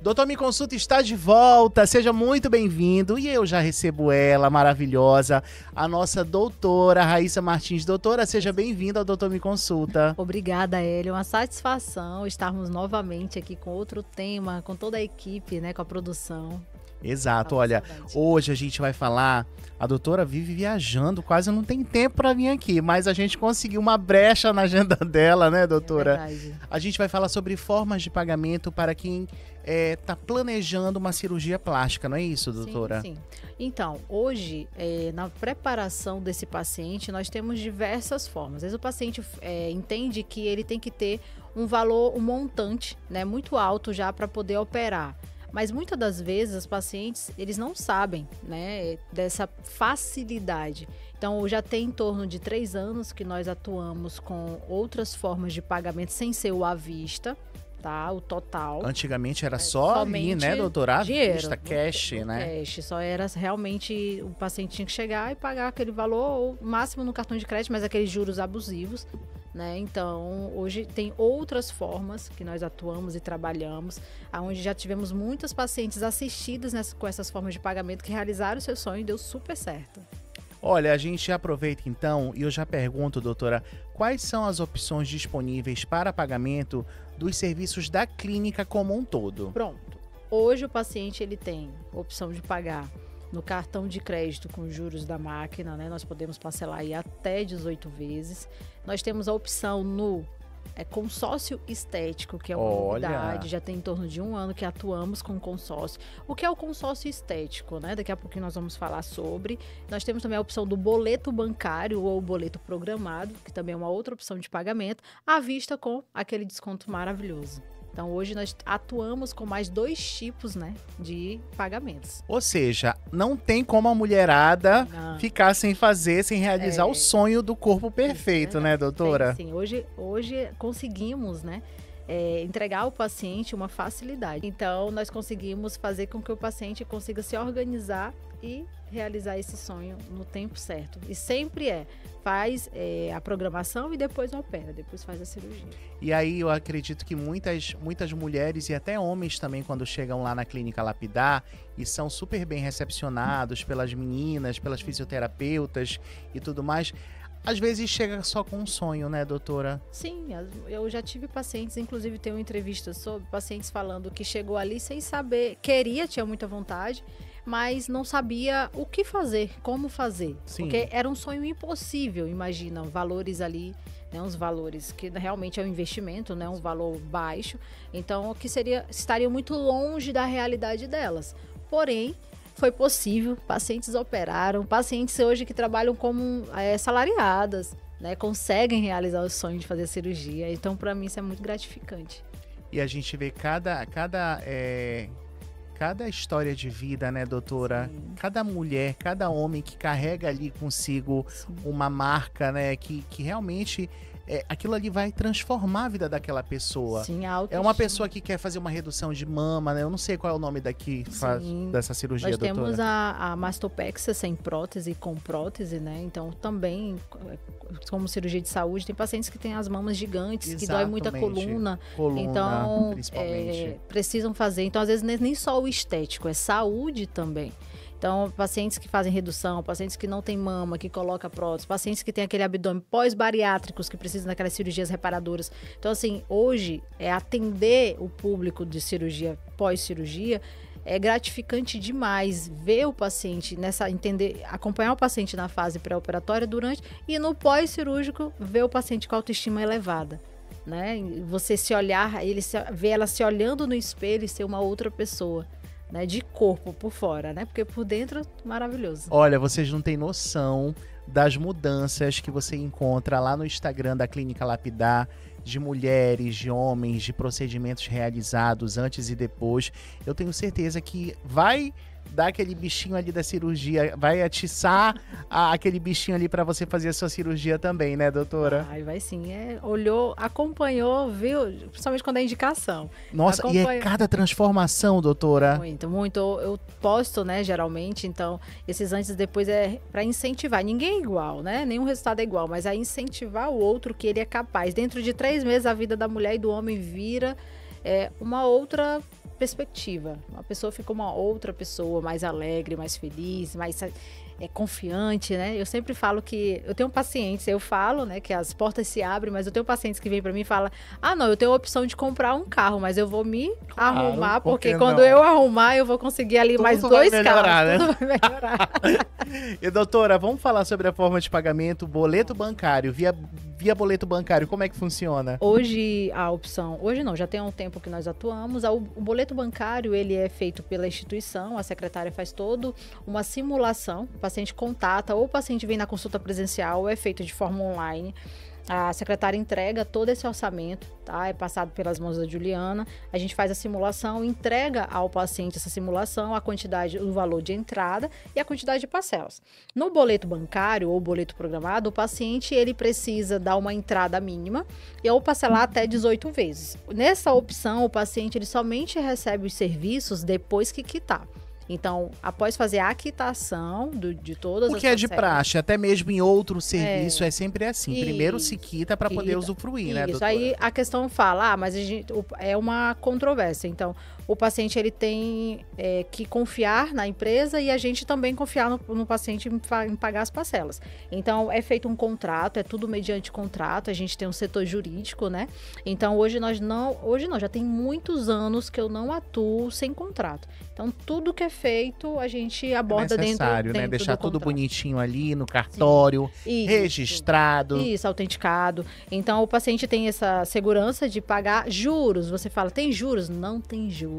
Doutor Me Consulta está de volta, seja muito bem-vindo. E eu já recebo ela, maravilhosa, a nossa doutora Raíssa Martins. Doutora, seja bem-vinda ao Doutor Me Consulta. Obrigada, Hélio. Uma satisfação estarmos novamente aqui com outro tema, com toda a equipe, né, com a produção. Exato, olha, hoje a gente vai falar, a doutora vive viajando, quase não tem tempo para vir aqui, mas a gente conseguiu uma brecha na agenda dela, né, doutora? É verdade. A gente vai falar sobre formas de pagamento para quem está planejando uma cirurgia plástica, não é isso, doutora? Sim, sim. Então, hoje, na preparação desse paciente, nós temos diversas formas. Às vezes o paciente entende que ele tem que ter um valor, um montante, né, muito alto já para poder operar. Mas muitas das vezes os pacientes, eles não sabem, né, dessa facilidade. Então, já tem em torno de 3 anos que nós atuamos com outras formas de pagamento sem ser o à vista, tá? O total. Antigamente era só ali, né, doutora? À vista, cash, né? Cash, só era realmente o paciente tinha que chegar e pagar aquele valor, ou máximo no cartão de crédito, mas aqueles juros abusivos. Né? Então, hoje tem outras formas que nós atuamos e trabalhamos, onde já tivemos muitas pacientes assistidas com essas formas de pagamento que realizaram o seu sonho e deu super certo. Olha, a gente aproveita então e eu já pergunto, doutora, quais são as opções disponíveis para pagamento dos serviços da clínica como um todo? Pronto. Hoje o paciente ele tem a opção de pagar no cartão de crédito com juros da máquina, né? Nós podemos parcelar aí até 18 vezes. Nós temos a opção no consórcio estético, que é uma novidade, já tem em torno de 1 ano que atuamos com consórcio. O que é o consórcio estético, né? Daqui a pouquinho nós vamos falar sobre. Nós temos também a opção do boleto bancário ou boleto programado, que também é uma outra opção de pagamento, à vista com aquele desconto maravilhoso. Então, hoje nós atuamos com mais 2 tipos, né, de pagamentos. Ou seja, não tem como a mulherada ficar sem fazer, sem realizar o sonho do corpo perfeito, né, doutora? Sim, hoje conseguimos, né, entregar ao paciente uma facilidade. Então, nós conseguimos fazer com que o paciente consiga se organizar e realizar esse sonho no tempo certo. E sempre faz a programação e depois opera, depois faz a cirurgia. E aí eu acredito que muitas mulheres e até homens também, quando chegam lá na clínica Lapidar e são super bem recepcionados pelas meninas, pelas fisioterapeutas e tudo mais, às vezes chega só com um sonho, né, doutora? Sim, eu já tive pacientes, inclusive tenho entrevistas sobre pacientes falando que chegou ali sem saber, tinha muita vontade, mas não sabia o que fazer, como fazer. Sim. Porque era um sonho impossível, imagina, valores ali, né, uns valores que realmente é um investimento, né, um valor baixo, então que estaria muito longe da realidade delas. Porém, foi possível, pacientes operaram, pacientes hoje que trabalham como salariadas, né, conseguem realizar o sonho de fazer cirurgia, então para mim isso é muito gratificante. E a gente vê cada história de vida, né, doutora? Sim. Cada mulher, cada homem que carrega ali consigo uma marca, né, que realmente aquilo ali vai transformar a vida daquela pessoa. Sim, é uma pessoa que quer fazer uma redução de mama, né? Eu não sei qual é o nome dessa cirurgia, Nós doutora. Nós temos a mastopexia sem prótese e com prótese, né? Então, também, como cirurgia de saúde, tem pacientes que têm as mamas gigantes, que dói muita coluna. Então, principalmente. Precisam fazer. Então, às vezes, nem só o estético, é saúde também. Então, pacientes que fazem redução, pacientes que não têm mama, que colocam prótese, pacientes que têm aquele abdômen pós-bariátricos, que precisam daquelas cirurgias reparadoras. Então, assim, hoje, atender o público de cirurgia, pós-cirurgia, é gratificante demais ver o paciente acompanhar o paciente na fase pré-operatória, durante e no pós-cirúrgico, ver o paciente com autoestima elevada. Né? Você se olhar, ver ela se olhando no espelho e ser uma outra pessoa. Né, de corpo por fora, né? Porque por dentro, maravilhoso. Olha, vocês não têm noção das mudanças que você encontra lá no Instagram da Clínica Lapidar, de mulheres, de homens, de procedimentos realizados antes e depois. Eu tenho certeza que vai dar aquele bichinho ali da cirurgia, vai atiçar aquele bichinho ali para você fazer a sua cirurgia também, né, doutora? Vai sim. Olhou, acompanhou, viu? Principalmente quando é indicação. Nossa, e é cada transformação, doutora? Muito, muito. Eu posto, né, geralmente, então, esses antes e depois é para incentivar. Ninguém é igual, né? Nenhum resultado é igual, mas é incentivar o outro que ele é capaz. Dentro de 3 meses, a vida da mulher e do homem vira uma outra perspectiva. Uma pessoa fica uma outra pessoa, mais alegre, mais feliz, mais confiante, né? Eu sempre falo que eu tenho pacientes, eu falo, né, que as portas se abrem, mas eu tenho pacientes que vêm para mim e falam: ah, não, eu tenho a opção de comprar um carro, mas eu vou me arrumar, porque quando eu arrumar, eu vou conseguir ali tudo mais 2 carros. Né? Tudo vai melhorar. E doutora, vamos falar sobre a forma de pagamento, boleto bancário, via boleto bancário, como é que funciona? Hoje a opção, hoje não, já tem um tempo que nós atuamos, o boleto bancário ele é feito pela instituição, a secretária faz todo uma simulação, o paciente contata, ou o paciente vem na consulta presencial, ou é feito de forma online. A secretária entrega todo esse orçamento, tá? É passado pelas mãos da Juliana. A gente faz a simulação, entrega ao paciente essa simulação, a quantidade, o valor de entrada e a quantidade de parcelas. No boleto bancário ou boleto programado, o paciente ele precisa dar uma entrada mínima e ou parcelar até 18 vezes. Nessa opção, o paciente ele somente recebe os serviços depois que quitar. Então, após fazer a quitação de todas as... O que é de praxe, até mesmo em outro serviço é sempre assim. Primeiro se quita para poder usufruir, né, doutora? Isso aí a questão fala, mas é uma controvérsia. Então, o paciente ele tem que confiar na empresa e a gente também confiar no paciente em pagar as parcelas. Então, é feito um contrato, é tudo mediante contrato, a gente tem um setor jurídico, né? Então, hoje não, já tem muitos anos que eu não atuo sem contrato. Então, tudo que é feito, a gente aborda dentro né? Deixar tudo bonitinho ali no cartório, registrado. Isso, autenticado. Então, o paciente tem essa segurança de pagar juros. Você fala, tem juros? Não tem juros.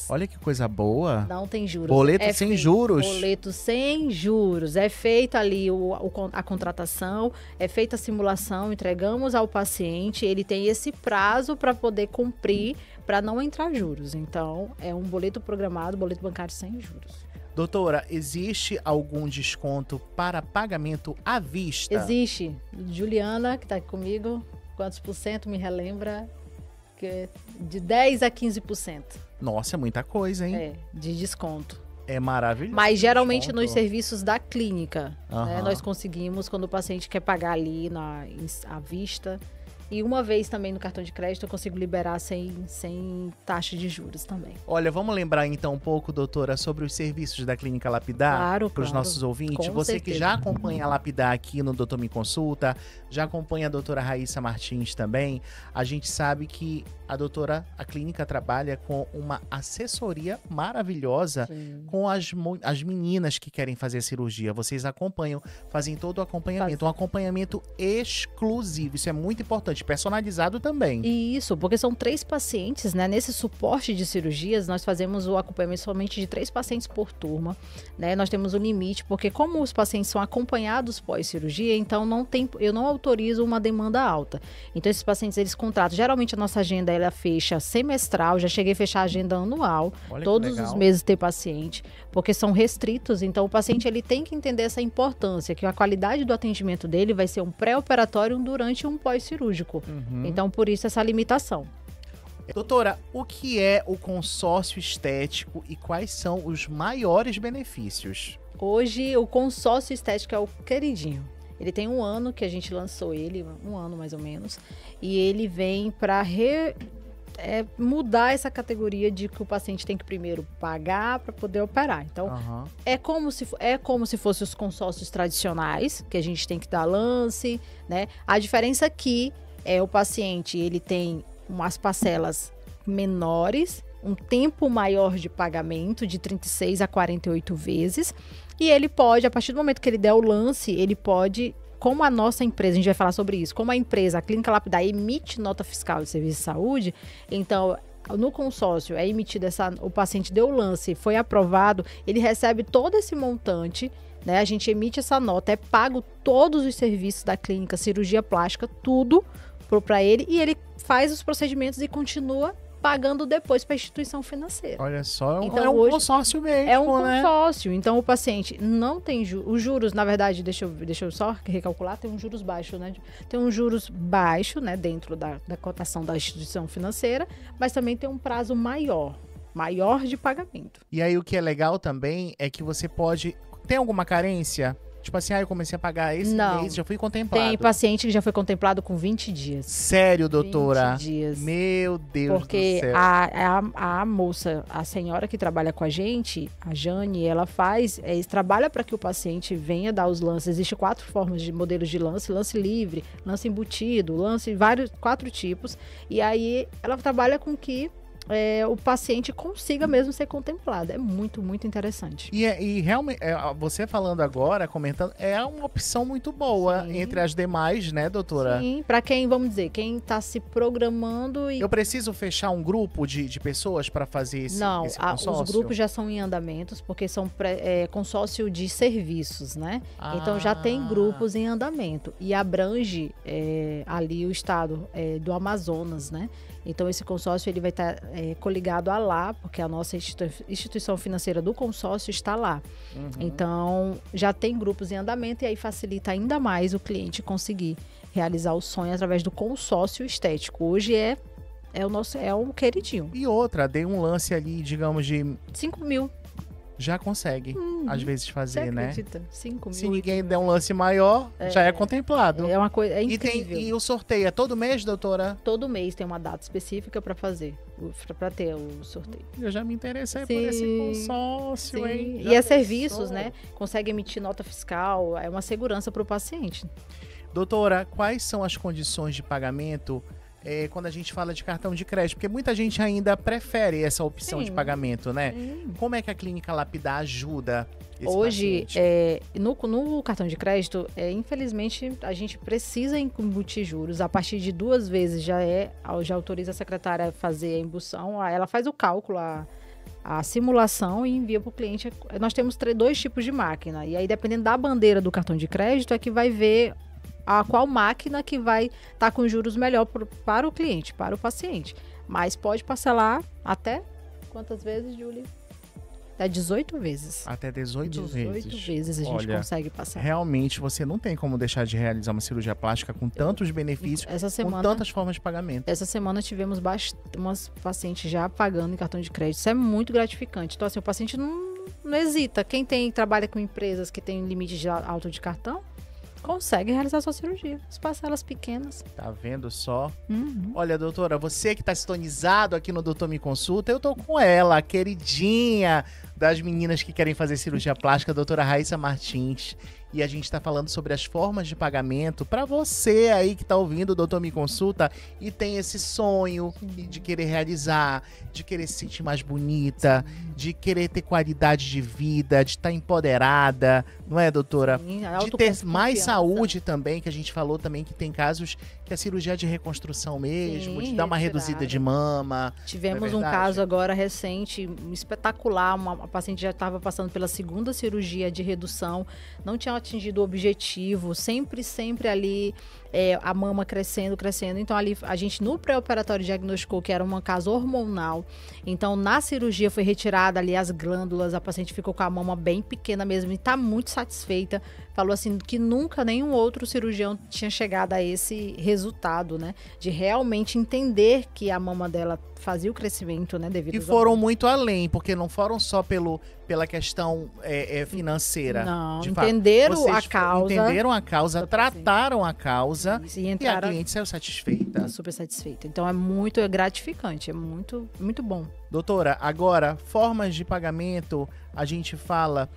Olha que coisa boa. Não tem juros. Boleto sem juros? Boleto sem juros. É feita ali a contratação, é feita a simulação, entregamos ao paciente, ele tem esse prazo para poder cumprir, para não entrar juros. Então, é um boleto programado, boleto bancário sem juros. Doutora, existe algum desconto para pagamento à vista? Existe. Juliana, que está aqui comigo, quantos por cento me relembra? De 10% a 15%. Nossa, é muita coisa, hein? De desconto. É maravilhoso. Mas geralmente nos serviços da clínica, né, nós conseguimos, quando o paciente quer pagar ali à vista. E uma vez também no cartão de crédito eu consigo liberar sem taxa de juros também. Olha, vamos lembrar então um pouco, doutora, sobre os serviços da Clínica Lapidar para os nossos ouvintes. Você certeza. Que já acompanha a Lapidar aqui no Doutor Me Consulta, já acompanha a doutora Raíssa Martins também, a gente sabe que a clínica trabalha com uma assessoria maravilhosa. Sim. Com as meninas que querem fazer a cirurgia. Vocês acompanham, fazem todo o acompanhamento, um acompanhamento exclusivo. Isso é muito importante, personalizado também. Isso, porque são 3 pacientes, né? Nesse suporte de cirurgias, nós fazemos o acompanhamento somente de 3 pacientes por turma, né? Nós temos um limite, porque como os pacientes são acompanhados pós-cirurgia, então eu não autorizo uma demanda alta. Então esses pacientes, eles contratam. Geralmente a nossa agenda ela fecha semestral, já cheguei a fechar a agenda anual. Olha, todos os meses ter paciente, porque são restritos, então o paciente ele tem que entender essa importância, que a qualidade do atendimento dele vai ser um pré-operatório durante um pós-cirúrgico. Então, por isso, essa limitação. Doutora, o que é o consórcio estético e quais são os maiores benefícios? Hoje, o consórcio estético é o queridinho. Ele tem 1 ano que a gente lançou ele, 1 ano mais ou menos, e ele vem para mudar essa categoria de que o paciente tem que primeiro pagar para poder operar. Então, é como se fossem os consórcios tradicionais, que a gente tem que dar lance, né? A diferença aqui é o paciente, ele tem umas parcelas menores, um tempo maior de pagamento, de 36 a 48 vezes, e ele pode, a partir do momento que ele der o lance, ele pode... Como a nossa empresa, a gente vai falar sobre isso, como a empresa, a Clínica Lapidar, emite nota fiscal de serviço de saúde, então, no consórcio é emitido o paciente deu o lance, foi aprovado, ele recebe todo esse montante, né? A gente emite essa nota, é pago todos os serviços da clínica, cirurgia plástica, tudo para ele, e ele faz os procedimentos e continua pagando depois para a instituição financeira. Olha só, então, é um consórcio mesmo, é um consórcio. Então, o paciente não tem os juros, na verdade, deixa eu só recalcular, tem um juros baixo, né? Tem um juros baixo, né, dentro da cotação da instituição financeira, mas também tem um prazo maior de pagamento. E aí, o que é legal também é que você pode... Tem alguma carência? tipo assim, eu comecei a pagar esse mês, já fui contemplado. Tem paciente que já foi contemplado com 20 dias. Sério, doutora? 20 dias. Meu Deus do céu. Porque a moça, a senhora que trabalha com a gente, a Jane, ela trabalha para que o paciente venha dar os lances. Existem 4 formas de modelos de lance: lance livre, lance embutido, lance 4 tipos. E aí ela trabalha com que o paciente consiga mesmo ser contemplado. É muito, muito interessante. E realmente, você falando agora, comentando, é uma opção muito boa. Sim. Entre as demais, né, doutora? Sim, para quem, vamos dizer, quem está se programando e... Eu preciso fechar um grupo de pessoas para fazer esse consórcio? Os grupos já são em andamentos, porque são consórcio de serviços, né? Então já tem grupos em andamento e abrange ali o estado do Amazonas, né? Então, esse consórcio ele vai estar coligado a lá, porque a nossa instituição financeira do consórcio está lá. Uhum. Então, já tem grupos em andamento e aí facilita ainda mais o cliente conseguir realizar o sonho através do consórcio estético. Hoje é um queridinho. E outra, dei um lance ali, digamos, de... 5 mil. Já consegue, às vezes, fazer, né? 5 mil. Se ninguém der um lance maior, já é contemplado. É uma coisa incrível. E o sorteio é todo mês, doutora? Todo mês tem uma data específica para fazer, para ter o sorteio. Eu já me interessei por esse consórcio, hein? E serviços, né? Consegue emitir nota fiscal, é uma segurança para o paciente. Doutora, quais são as condições de pagamento quando a gente fala de cartão de crédito? Porque muita gente ainda prefere essa opção de pagamento, né? Como é que a Clínica Lapidar ajuda esse Hoje, paciente? No cartão de crédito, infelizmente, a gente precisa embutir juros. A partir de 2 vezes já autoriza a secretária a fazer a embução. Ela faz o cálculo, a simulação e envia para o cliente. Nós temos 2 tipos de máquina. E aí, dependendo da bandeira do cartão de crédito, é que vai ver qual máquina que vai estar com juros melhor para o cliente, para o paciente. Mas pode parcelar até quantas vezes, Júlia? Até 18 vezes. Até 18 vezes. 18 vezes a gente consegue passar. Realmente, você não tem como deixar de realizar uma cirurgia plástica com tantos benefícios, com tantas formas de pagamento. Essa semana tivemos umas pacientes já pagando em cartão de crédito. Isso é muito gratificante. Então, assim, o paciente não hesita. Quem trabalha com empresas que têm limite de alto de cartão, consegue realizar sua cirurgia. As parcelas pequenas. Tá vendo só? Olha, doutora, você que tá sintonizado aqui no Doutor Me Consulta, eu tô com ela, a queridinha das meninas que querem fazer cirurgia plástica, a doutora Raíssa Martins. E a gente tá falando sobre as formas de pagamento para você aí que tá ouvindo o Doutor Me Consulta e tem esse sonho de querer realizar, de querer se sentir mais bonita, de querer ter qualidade de vida, de estar empoderada, não é, doutora? Sim, de ter mais saúde também, que a gente falou também que tem casos que a cirurgia é de reconstrução mesmo, de dar uma reduzida de mama. Tivemos um caso agora recente, espetacular, uma paciente já estava passando pela 2ª cirurgia de redução, não tinha atingido o objetivo, sempre ali a mama crescendo. Então ali a gente no pré-operatório diagnosticou que era um caso hormonal. Então na cirurgia foi retirada ali as glândulas, a paciente ficou com a mama bem pequena mesmo e está muito satisfeita. Falou assim que nunca nenhum outro cirurgião tinha chegado a esse resultado, né? De realmente entender que a mama dela fazia o crescimento, né? Devido e foram muito além, porque não foram só pela questão financeira. Não, entenderam a causa. Entenderam a causa, trataram a causa e a cliente saiu satisfeita. Super satisfeita. Então é muito gratificante, é muito, muito bom. Doutora, agora, formas de pagamento, a gente fala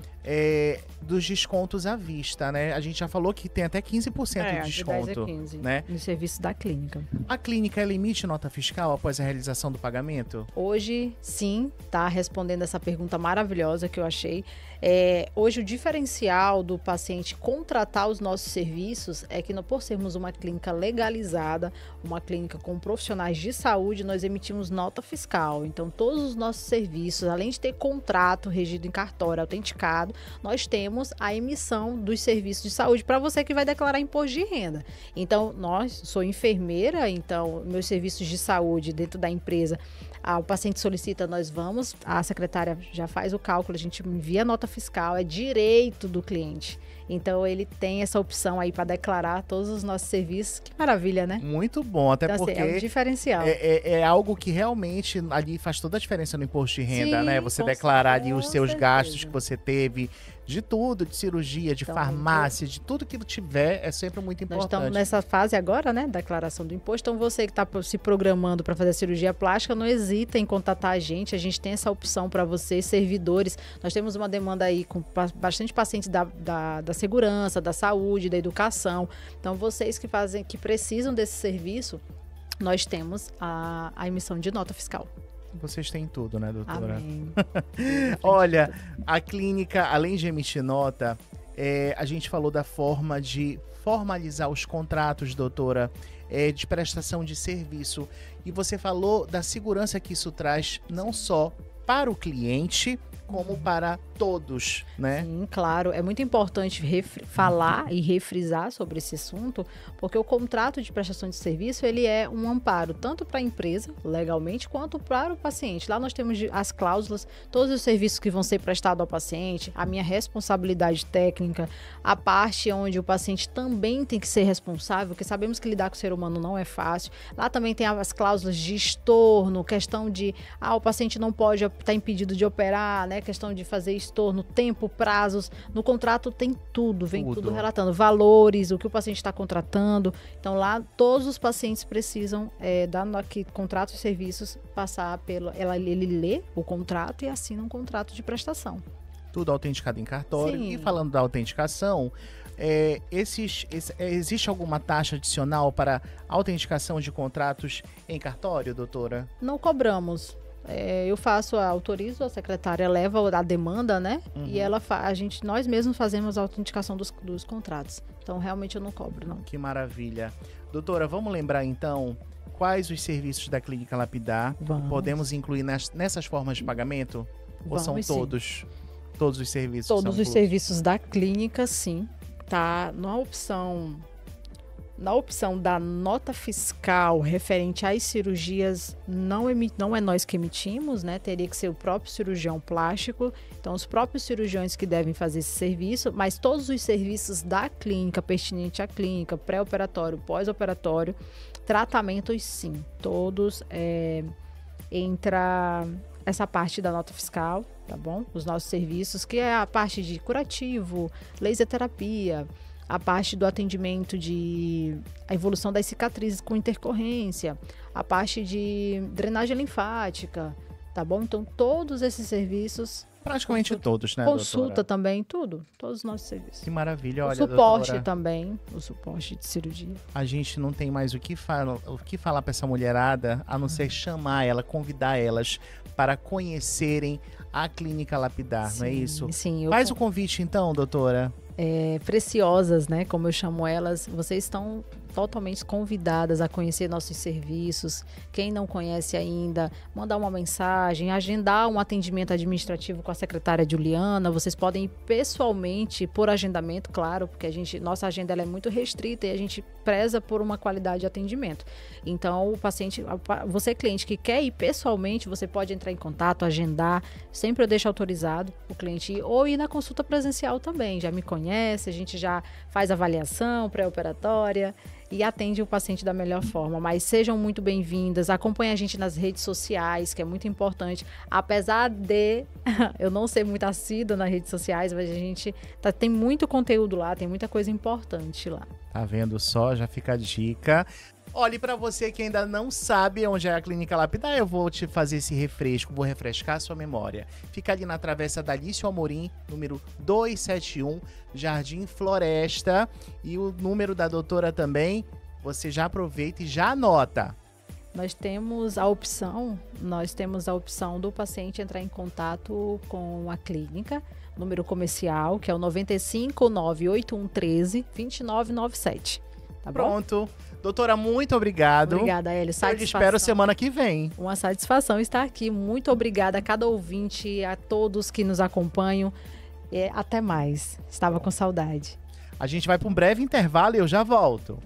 dos descontos à vista, né? A gente já falou que tem até 15% de desconto. 10 a 15, né? No serviço da clínica. A clínica emite nota fiscal após a realização do pagamento? Hoje, sim, tá respondendo essa pergunta maravilhosa que eu achei. Hoje, o diferencial do paciente contratar os nossos serviços é que, por sermos uma clínica legalizada, uma clínica com profissionais de saúde, nós emitimos nota fiscal. Então, todos os nossos serviços, além de ter contrato regido em cartório autenticado, nós temos a emissão dos serviços de saúde para você que vai declarar imposto de renda. Então, sou enfermeira, então, meus serviços de saúde dentro da empresa, o paciente solicita, nós vamos, a secretária já faz o cálculo, a gente envia a nota fiscal, é direito do cliente. Então, ele tem essa opção aí para declarar todos os nossos serviços. Que maravilha, né? Muito bom, até então, porque assim, é um diferencial. É algo que realmente ali faz toda a diferença no imposto de renda, né? Você declarar ali os seus gastos que você teve, de tudo, de cirurgia, de farmácia, de tudo que tiver, é sempre muito importante. Nós estamos nessa fase agora, né, da declaração do imposto. Então, você que está se programando para fazer a cirurgia plástica, não hesita em contatar a gente tem essa opção para vocês, servidores. Nós temos uma demanda aí com bastante pacientes da segurança, da saúde, da educação. Então, vocês que precisam desse serviço, nós temos a emissão de nota fiscal. Vocês têm tudo, né, doutora? Amém. Olha, a clínica, além de emitir nota, a gente falou da forma de formalizar os contratos, doutora, de prestação de serviço. E você falou da segurança que isso traz não só para o cliente, como para todos, né? Sim, claro. É muito importante falar e refrisar sobre esse assunto, porque o contrato de prestação de serviço, ele é um amparo tanto para a empresa, legalmente, quanto para o paciente. Lá nós temos as cláusulas, todos os serviços que vão ser prestados ao paciente, a minha responsabilidade técnica, a parte onde o paciente também tem que ser responsável, porque sabemos que lidar com o ser humano não é fácil. Lá também tem as cláusulas de estorno, questão de, o paciente não pode estar impedido de operar, né? Questão de fazer estorno, tempo, prazos. No contrato tem tudo, vem tudo relatando. Valores, o que o paciente está contratando. Então lá todos os pacientes precisam, dando aqui contratos e serviços, passar ele lê o contrato e assina um contrato de prestação. Tudo autenticado em cartório. Sim. E falando da autenticação, existe alguma taxa adicional para autenticação de contratos em cartório, doutora? Não cobramos. Eu autorizo, a secretária leva a demanda, né? Uhum. E nós mesmos fazemos a autenticação dos contratos. Então, realmente eu não cobro, não. Que maravilha. Doutora, vamos lembrar então quais os serviços da Clínica Lapidar podemos incluir nessas formas de pagamento? Ou são todos os serviços? Todos os serviços da clínica, sim. Tá na opção da nota fiscal referente às cirurgias, não é nós que emitimos, né? Teria que ser o próprio cirurgião plástico. Então, os próprios cirurgiões que devem fazer esse serviço, mas todos os serviços da clínica, pertinente à clínica, pré-operatório, pós-operatório, tratamentos, sim. Todos entra essa parte da nota fiscal, tá bom? Os nossos serviços, que é a parte de curativo, laser terapia, a parte do atendimento a evolução das cicatrizes com intercorrência, a parte de drenagem linfática, tá bom? Então, todos esses serviços... Praticamente todos, né, Consulta doutora? também, todos os nossos serviços. Que maravilha, olha, suporte doutora, também, o suporte de cirurgia. A gente não tem mais o que falar para essa mulherada, a não ser chamar ela, convidar elas para conhecerem a Clínica Lapidar, sim, não é isso? Sim. Faz o convite então, doutora. Preciosas, né? Como eu chamo elas, vocês estão totalmente convidadas a conhecer nossos serviços. Quem não conhece ainda, mandar uma mensagem, agendar um atendimento administrativo com a secretária Juliana. Vocês podem ir pessoalmente, por agendamento, claro, porque nossa agenda ela é muito restrita e a gente preza por uma qualidade de atendimento. Então, o paciente, você cliente que quer ir pessoalmente, você pode entrar em contato, agendar. Sempre eu deixo autorizado o cliente ir, ou ir na consulta presencial também. Já me conhece, a gente já faz avaliação pré-operatória e atende o paciente da melhor forma. Mas sejam muito bem-vindas, acompanhem a gente nas redes sociais, que é muito importante. Apesar de eu não ser muito assídua nas redes sociais, mas a gente tem muito conteúdo lá, tem muita coisa importante lá. Tá vendo só? Já fica a dica. Olha, para você que ainda não sabe onde é a Clínica Lapidar, eu vou te fazer esse refresco, vou refrescar a sua memória. Fica ali na Travessa da Alício Amorim, número 271, Jardim Floresta. E o número da doutora também, você já aproveita e já anota. Nós temos a opção do paciente entrar em contato com a clínica, número comercial, que é o 95 981 13 2997. Tá Pronto. Bom? Doutora, muito obrigado. Obrigada, Hélio. Eu te espero semana que vem. Uma satisfação estar aqui. Muito obrigada a cada ouvinte, a todos que nos acompanham. Até mais. Estava com saudade. A gente vai para um breve intervalo e eu já volto.